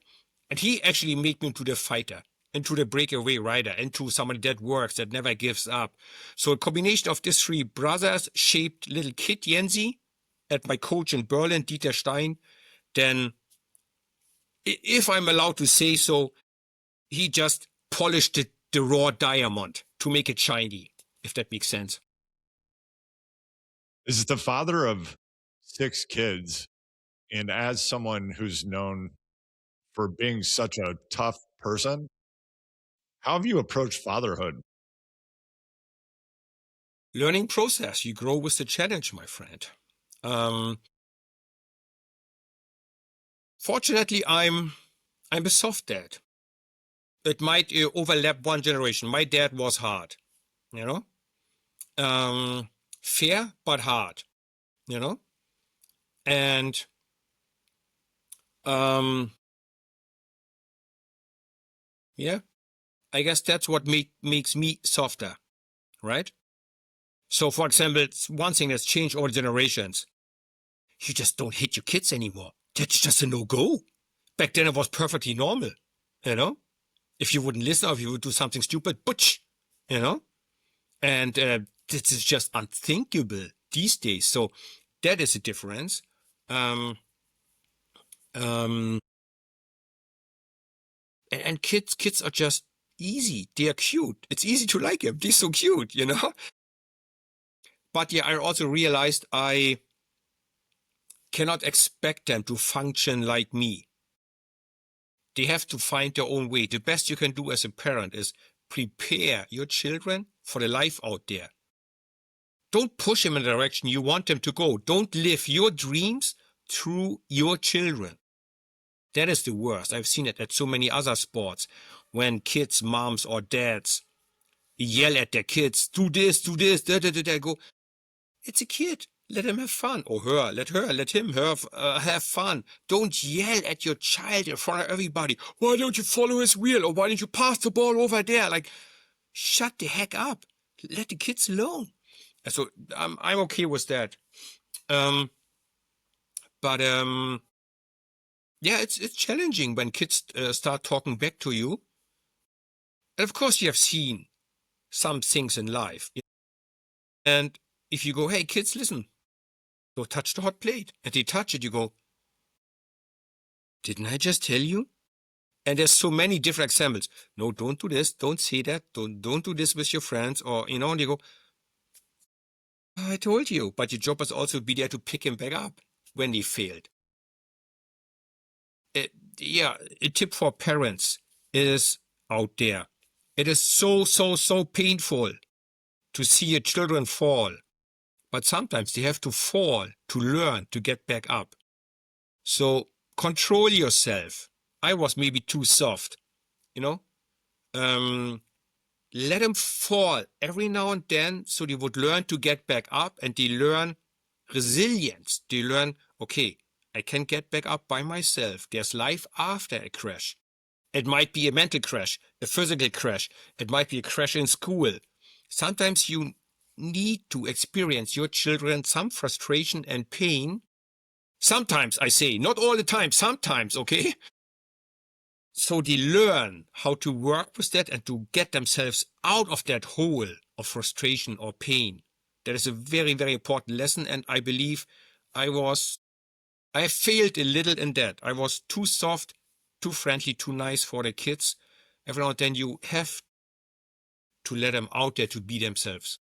S1: and he actually made me into the fighter, into the breakaway rider, into somebody that works, that never gives up. So a combination of these three brothers shaped little kid Jensi at my coach in Berlin, Dieter Stein. Then, if I'm allowed to say so, he just polished the raw diamond to make it shiny, if that makes sense.
S2: Is the father of 6 kids, and as someone who's known for being such a tough person, how have you approached fatherhood?
S1: Learning process. You grow with the challenge, my friend. Fortunately, I'm a soft dad. It might overlap one generation. My dad was hard, fair but hard, and yeah, I guess that's what makes me softer, right? So, for example, it's one thing that's changed over generations. You just don't hit your kids anymore. That's just a no-go. Back then, it was perfectly normal, If you wouldn't listen or if you would do something stupid, butch, And this is just unthinkable these days. So that is a difference. And kids are just easy. They are cute. It's easy to like them. They're so cute, But yeah, I also realized I cannot expect them to function like me. They have to find their own way. The best you can do as a parent is prepare your children for the life out there. Don't push them in the direction you want them to go. Don't live your dreams through your children. That is the worst. I've seen it at so many other sports when kids, moms or dads yell at their kids, do this, da. Go, it's a kid. Let him have fun. Or let him have fun. Don't yell at your child in front of everybody. Why don't you follow his wheel? Or why don't you pass the ball over there? Like, shut the heck up. Let the kids alone. So I'm okay with that. But yeah, it's challenging when kids start talking back to you. And of course, you have seen some things in life. And if you go, hey, kids, listen, go touch the hot plate. And they touch it, you go, didn't I just tell you? And there's so many different examples. No, don't do this. Don't say that. Don't do this with your friends. Or, and you go, I told you. But your job is also be there to pick him back up when they failed. Yeah, a tip for parents is out there. It is so painful to see your children fall. But sometimes they have to fall to learn to get back up. So control yourself. I was maybe too soft, you know. Let them fall every now and then so they would learn to get back up, and they learn resilience. They learn, okay, I can get back up by myself. There's life after a crash. It might be a mental crash, a physical crash. It might be a crash in school. Sometimes you need to experience your children some frustration and pain. Sometimes, I say, not all the time, sometimes, okay? So they learn how to work with that and to get themselves out of that hole of frustration or pain. That is a very, very important lesson, and I believe I failed a little in that. I was too soft, too friendly, too nice for the kids. Every now and then you have to let them out there to be themselves.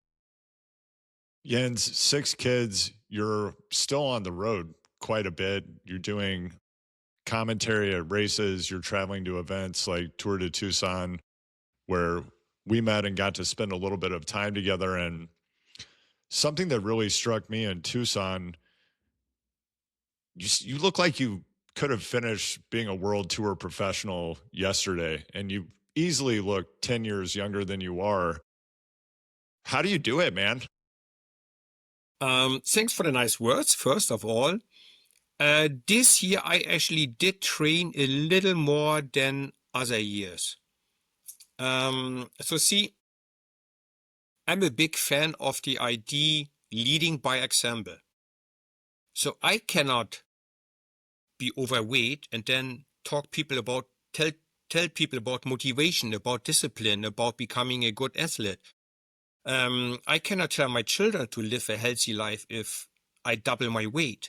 S2: Jens, 6 kids, you're still on the road quite a bit. You're doing commentary at races, you're traveling to events like Tour de Tucson, where we met and got to spend a little bit of time together. And something that really struck me in Tucson, you look like you could have finished being a world tour professional yesterday, and you easily look 10 years younger than you are. How do you do it, man?
S1: Thanks for the nice words, first of all. This year I actually did train a little more than other years. So see, I'm a big fan of the idea leading by example. So I cannot be overweight and then tell people about motivation, about discipline, about becoming a good athlete. I cannot tell my children to live a healthy life if I double my weight.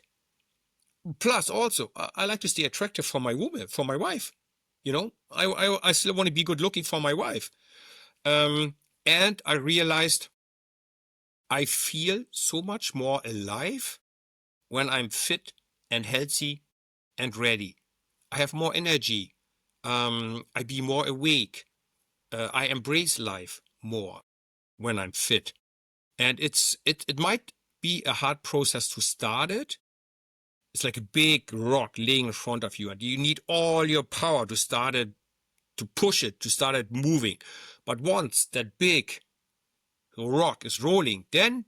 S1: Plus, also, I like to stay attractive for my woman, for my wife. You know, I still want to be good looking for my wife. And I realized I feel so much more alive when I'm fit and healthy and ready. I have more energy. I be more awake. I embrace life more when I'm fit. And it might be a hard process to start it. It's like a big rock laying in front of you, and you need all your power to start it, to push it, to start it moving. But once that big rock is rolling, then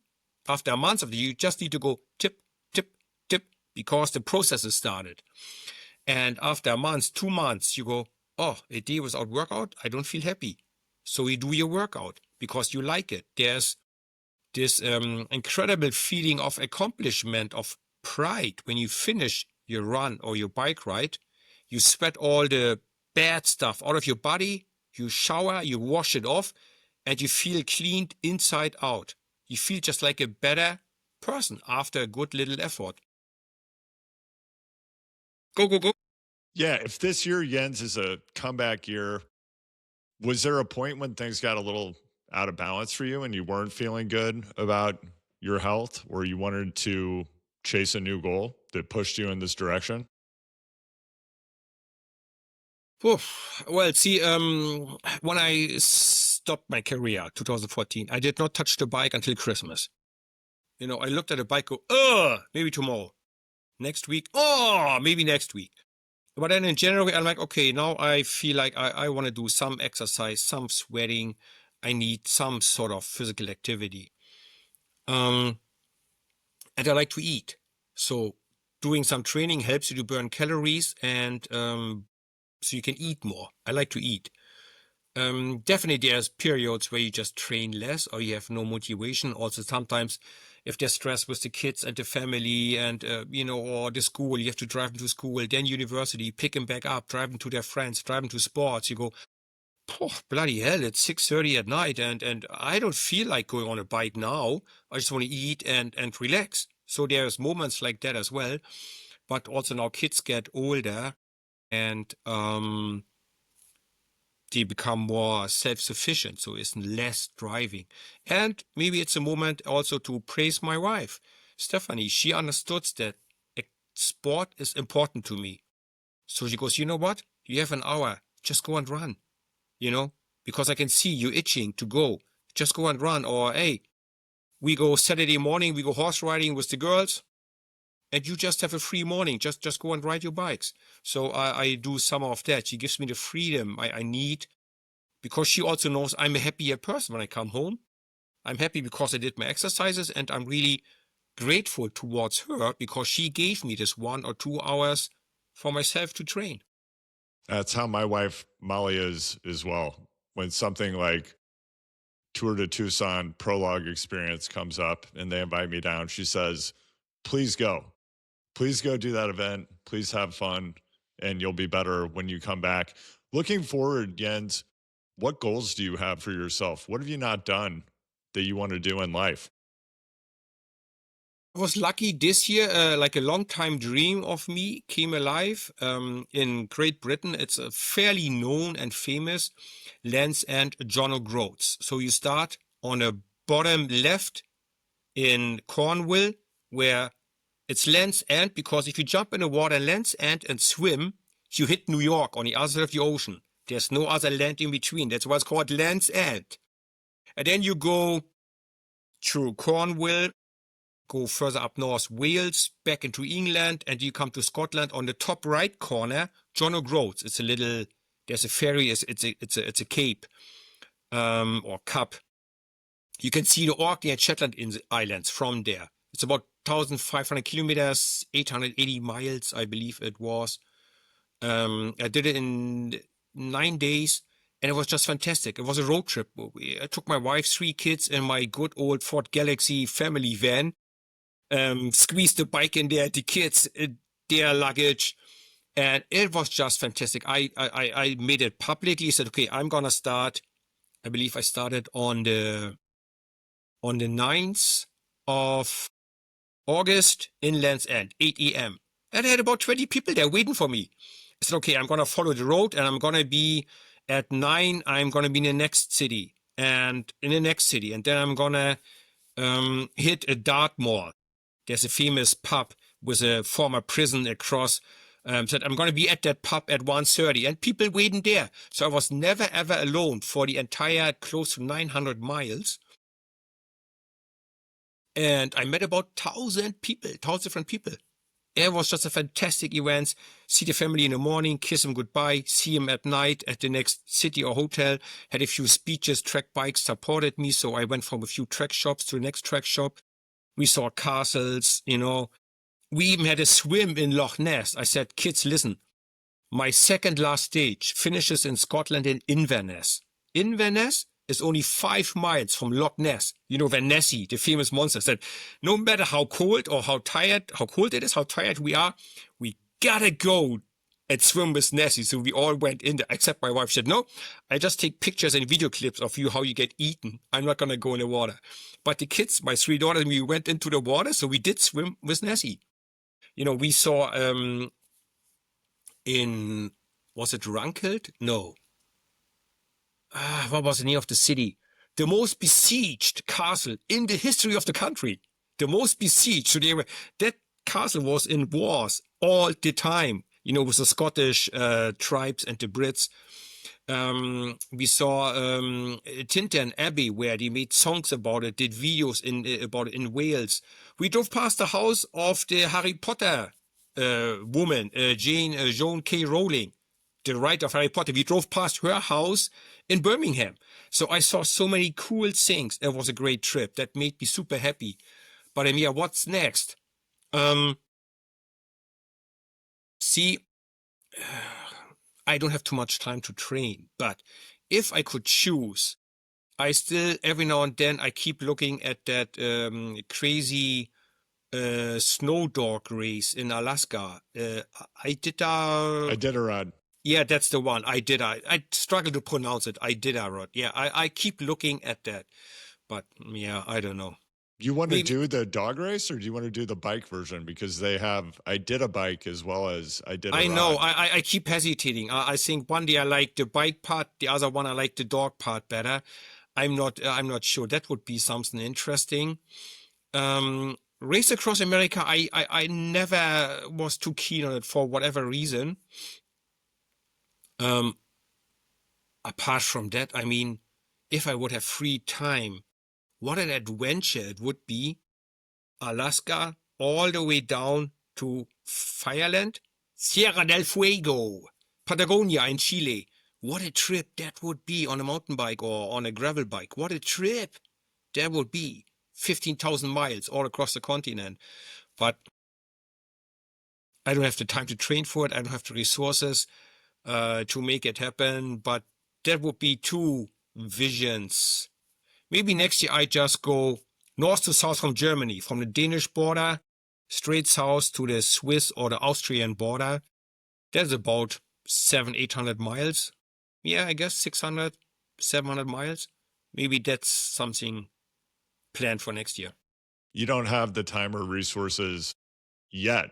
S1: after a month of it, you just need to go tip, tip, tip, because the process is started. And after a month, 2 months, you go, oh, a day without workout, I don't feel happy. So you do your workout because you like it. There's this incredible feeling of accomplishment, of pride when you finish your run or your bike ride. You sweat all the bad stuff out of your body, you shower, you wash it off, and you feel cleaned inside out. You feel just like a better person after a good little effort. Go, go, go.
S2: Yeah, if this year, Jens, is a comeback year, was there a point when things got a little out of balance for you and you weren't feeling good about your health, or you wanted to chase a new goal that pushed you in this direction?
S1: Well, see, when I stopped my career, 2014, I did not touch the bike until Christmas. You know, I looked at the bike, go, maybe tomorrow. Next week, maybe next week. But then in January, I'm like, okay, now I feel like I want to do some exercise, some sweating. I need some sort of physical activity. And I like to eat. So doing some training helps you to burn calories, and so you can eat more. I like to eat. Definitely there's periods where you just train less or you have no motivation. Also sometimes if there's stress with the kids and the family and, or the school, you have to drive them to school, then university, pick them back up, drive them to their friends, drive them to sports. You go, oh, bloody hell, it's 6:30 at night and I don't feel like going on a bike now. I just want to eat and relax. So there's moments like that as well. But also now kids get older and they become more self-sufficient, so it's less driving. And maybe it's a moment also to praise my wife, Stephanie. She understood that sport is important to me. So she goes, you know what? You have an hour. Just go and run, because I can see you itching to go. just go and run. Or, hey, we go Saturday morning, we go horse riding with the girls, and you just have a free morning. Just go and ride your bikes. So I do some of that. She gives me the freedom I need, because she also knows I'm a happier person when I come home. I'm happy because I did my exercises, and I'm really grateful towards her because she gave me this 1 or 2 hours for myself to train.
S2: That's how my wife Molly is as well. When something like Tour de Tucson prologue experience comes up and they invite me down, she says, please go do that event, please have fun, and you'll be better when you come back. Looking forward, Jens, what goals do you have for yourself? What have you not done that you want to do in life?
S1: I was lucky this year, like a long time dream of me came alive. In Great Britain, it's a fairly known and famous Land's End John O'Groats. So you start on the bottom left in Cornwall, where it's Land's End, because if you jump in the water Land's End and swim, you hit New York on the other side of the ocean. There's no other land in between. That's why it's called Land's End. And then you go through Cornwall, go further up north, Wales, back into England, and you come to Scotland. On the top right corner, John O'Groats. It's a little, there's a ferry, it's a cape, or cup. You can see the Orkney and Shetland Islands from there. It's about 1,500 kilometers, 880 miles, I believe it was. I did it in 9 days, and it was just fantastic. It was a road trip. I took my wife, 3 kids, and my good old Ford Galaxy family van. Squeezed the bike in there, the kids, their luggage, and it was just fantastic. I made it publicly. Said, okay, I'm gonna start. I believe I started on the 9th of August in Land's End, 8 a.m. And I had about 20 people there waiting for me. I said, okay, I'm gonna follow the road, and I'm gonna be at 9. I'm gonna be in the next city, and in the next city, and then I'm gonna hit a Dartmoor. There's a famous pub with a former prison across. Said I'm going to be at that pub at 1:30, and people waiting there. So I was never ever alone for the entire close to 900 miles. And I met about 1,000 people, 1,000 different people. It was just a fantastic event. See the family in the morning, kiss them goodbye, see them at night at the next city or hotel. Had a few speeches, track bikes supported me. So I went from a few track shops to the next track shop. We saw castles, you know. We even had a swim in Loch Ness. I said, kids, listen, my second last stage finishes in Scotland in Inverness. Inverness is only 5 miles from Loch Ness. You know, Nessie, the famous monster, said, no matter how cold or how cold it is, how tired we are, we gotta go and swim with Nessie. So we all went in there, except my wife said, no, I just take pictures and video clips of you, how you get eaten. I'm not going to go in the water. But the kids, my 3 daughters, and we went into the water, so we did swim with Nessie. You know, we saw was it Runkeld? No. What was the name of the city? The most besieged castle in the history of the country. The most besieged. So that castle was in wars all the time. You know, with the Scottish tribes and the Brits. We saw Tintern Abbey, where they made songs about it, did videos about it in Wales. We drove past the house of the Harry Potter woman, Joan K. Rowling, the writer of Harry Potter. We drove past her house in Birmingham. So I saw so many cool things. It was a great trip. That made me super happy. But yeah, what's next? See, I don't have too much time to train, but if I could choose, I still, every now and then, I keep looking at that crazy snow dog race in Alaska.
S2: Iditarod.
S1: Yeah, that's the one. I struggle to pronounce it. Iditarod. Yeah, I keep looking at that, but yeah, I don't know.
S2: You want to do the dog race, or do you want to do the bike version? Because they have, I did a bike as well as I did a
S1: I know.
S2: rod.
S1: I keep hesitating. I think one day I like the bike part, the other one I like the dog part better. I'm not sure. That would be something interesting. Race across America, I never was too keen on it for whatever reason. Apart from that, I mean, if I would have free time, what an adventure it would be. Alaska, all the way down to Fireland, Sierra del Fuego, Patagonia in Chile. What a trip that would be on a mountain bike or on a gravel bike. What a trip that would be. 15,000 miles all across the continent. But I don't have the time to train for it. I don't have the resources to make it happen. But that would be two visions. Maybe next year I just go north to south from Germany, from the Danish border, straight south to the Swiss or the Austrian border. That's about 700-800 miles. Yeah, I guess 600-700 miles. Maybe that's something planned for next year.
S2: You don't have the time or resources yet,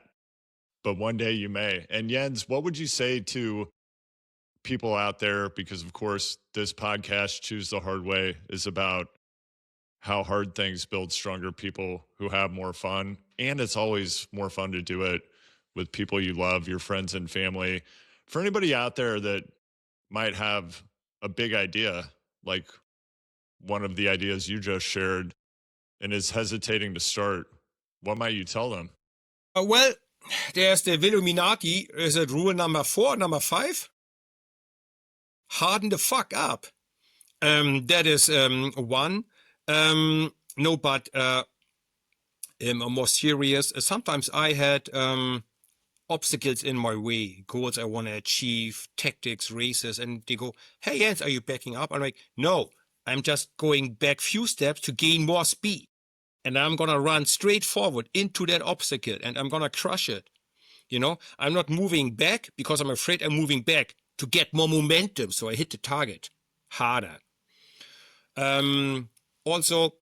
S2: but one day you may. And Jens, what would you say to people out there? Because of course, this podcast, Choose the Hard Way, is about how hard things build stronger people who have more fun. And it's always more fun to do it with people you love, your friends and family. For anybody out there that might have a big idea, like one of the ideas you just shared, and is hesitating to start, what might you tell them?
S1: Well, there's the Illuminati. Is it rule number 4, number 5? Harden the fuck up. That is one. No, but more serious. Sometimes I had obstacles in my way, goals I want to achieve, tactics, races, and they go, "Hey, Jens, are you backing up?" I'm like, "No, I'm just going back few steps to gain more speed. And I'm going to run straight forward into that obstacle and I'm going to crush it. You know, I'm not moving back because I'm afraid I'm moving back to get more momentum. So I hit the target harder. Also,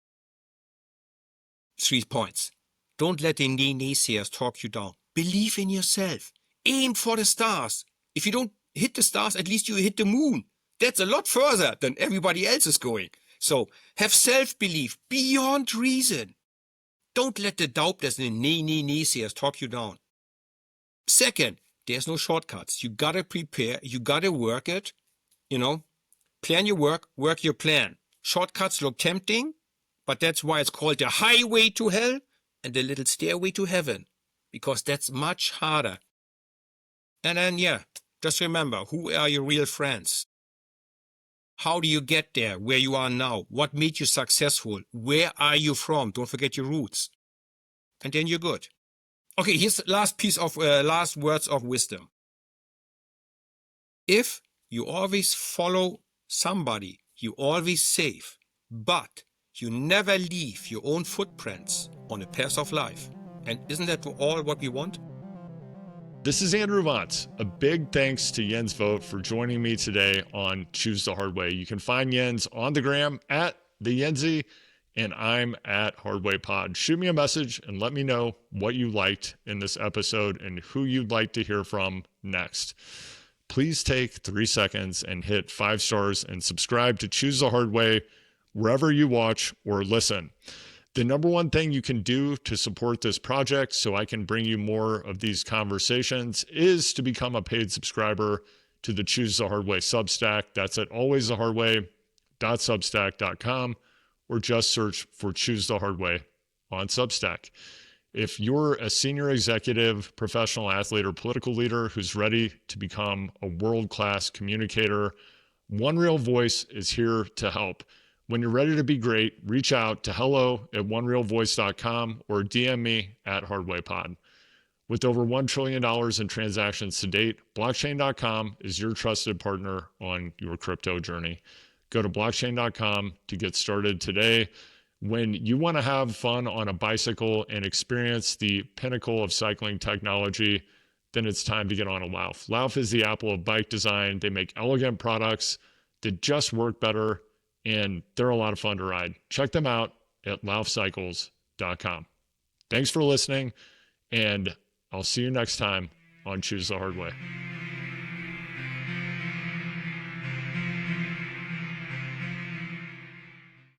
S1: 3 points. Don't let the naysayers talk you down. Believe in yourself. Aim for the stars. If you don't hit the stars, at least you hit the moon. That's a lot further than everybody else is going. So have self-belief beyond reason. Don't let the doubters and the naysayers talk you down. Second, there's no shortcuts. You gotta prepare. You gotta work it. You know, plan your work your plan. Shortcuts look tempting, but that's why it's called the highway to hell and the little stairway to heaven, because that's much harder. And then, yeah, just remember, who are your real friends? How do you get there, where you are now? What made you successful? Where are you from? Don't forget your roots. And then you're good. Okay, here's the last words of wisdom. If you always follow somebody, you always save, but you never leave your own footprints on the path of life. And isn't that all what we want?
S2: This is Andrew Vontz. A big thanks to Jens Voigt for joining me today on Choose the Hard Way. You can find Jens on the gram at the Yenzy, and I'm at Hardway Pod. Shoot me a message and let me know what you liked in this episode and who you'd like to hear from next. Please take 3 seconds and hit 5 stars and subscribe to Choose the Hard Way wherever you watch or listen. The number one thing you can do to support this project so I can bring you more of these conversations is to become a paid subscriber to the Choose the Hard Way Substack. That's at alwaysthehardway.substack.com, or just search for Choose the Hard Way on Substack. If you're a senior executive, professional athlete, or political leader who's ready to become a world-class communicator, One Real Voice is here to help. When you're ready to be great, reach out to hello@onerealvoice.com or DM me at HardwayPod. With over $1 trillion in transactions to date, blockchain.com is your trusted partner on your crypto journey. Go to blockchain.com to get started today. When you want to have fun on a bicycle and experience the pinnacle of cycling technology, then it's time to get on a Lauf. Lauf is the Apple of bike design. They make elegant products that just work better, and they're a lot of fun to ride. Check them out at laufcycles.com. Thanks for listening, and I'll see you next time on Choose the Hard Way.